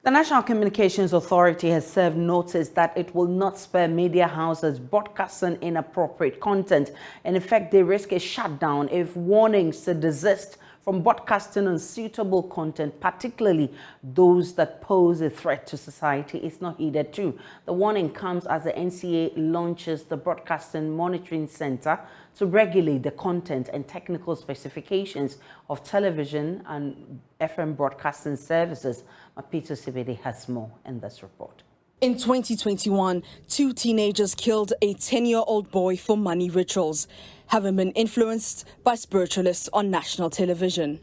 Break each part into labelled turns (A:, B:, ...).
A: The National Communications Authority has served notice that it will not spare media houses broadcasting inappropriate content. In effect, they risk a shutdown if warnings to desist from broadcasting unsuitable content, particularly those that pose a threat to society, is not heeded too. The warning comes as the NCA launches the Broadcasting Monitoring Center to regulate the content and technical specifications of television and FM broadcasting services. Mapito Sibede has more in this report.
B: In 2021, 2 teenagers killed a 10-year-old boy for money rituals, having been influenced by spiritualists on national television.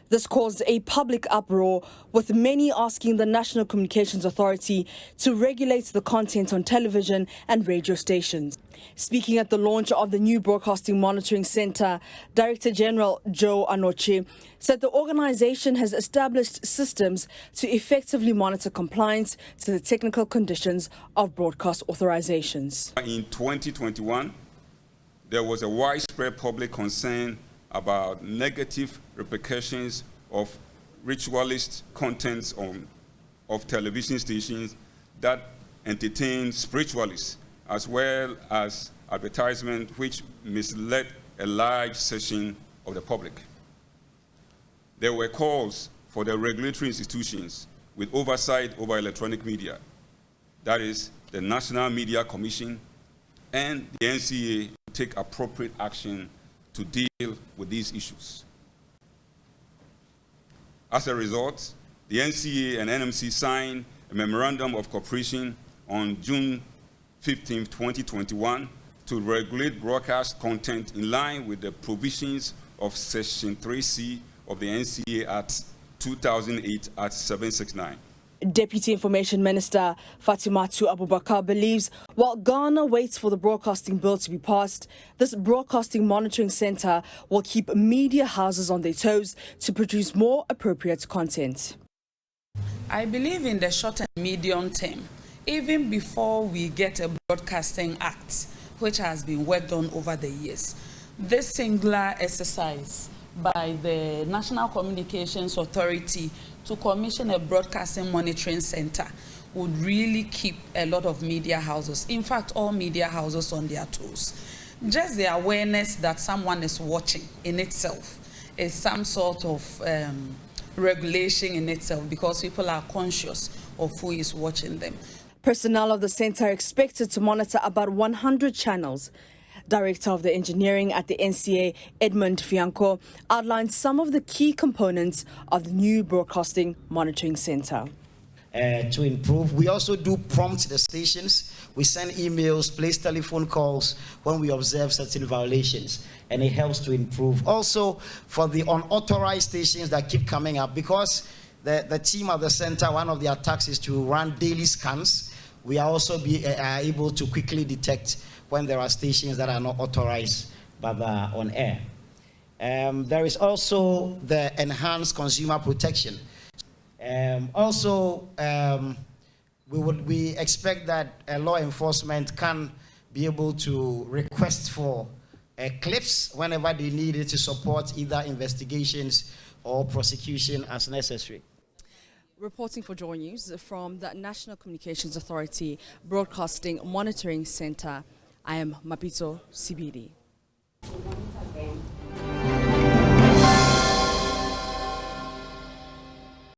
B: This caused a public uproar, with many asking the National Communications Authority to regulate the content on television and radio stations. Speaking at the launch of the new Broadcasting Monitoring Center, Director General Joe Anoche said the organization has established systems to effectively monitor compliance to the technical conditions of broadcast authorizations.
C: In 2021, there was a widespread public concern about negative repercussions of ritualist contents of television stations that entertain spiritualists, as well as advertisement which misled a large section of the public. There were calls for the regulatory institutions with oversight over electronic media, that is, the National Media Commission and the NCA, to take appropriate action to deal with these issues. As a result, the NCA and NMC signed a memorandum of cooperation on June 15, 2021 to regulate broadcast content in line with the provisions of Section 3C of the NCA Act 2008 at 769.
B: Deputy Information Minister Fatimatu Abubakar believes while Ghana waits for the broadcasting bill to be passed, this Broadcasting Monitoring Center will keep media houses on their toes to produce more appropriate content.
D: I believe in the short and medium term, even before we get a Broadcasting Act, which has been worked on over the years. This singular exercise by the National Communications Authority to commission a Broadcasting Monitoring Center would really keep a lot of media houses, in fact, all media houses, on their toes. Just the awareness that someone is watching in itself is some sort of regulation in itself, because people are conscious of who is watching them.
B: Personnel of the center are expected to monitor about 100 channels. Director of the Engineering at the NCA, Edmund Fianco, outlined some of the key components of the new Broadcasting Monitoring Center.
E: To improve, we also do prompt the stations. We send emails, place telephone calls when we observe certain violations, and it helps to improve. Also, for the unauthorized stations that keep coming up, because the team at the center, one of their tasks is to run daily scans. We are also able to quickly detect when there are stations that are not authorized but are on air. There is also the enhanced consumer protection. We expect that law enforcement can be able to request for clips whenever they need it to support either investigations or prosecution as necessary.
B: Reporting for JoyNews from the National Communications Authority Broadcasting Monitoring Center, I am Mapito Sibede.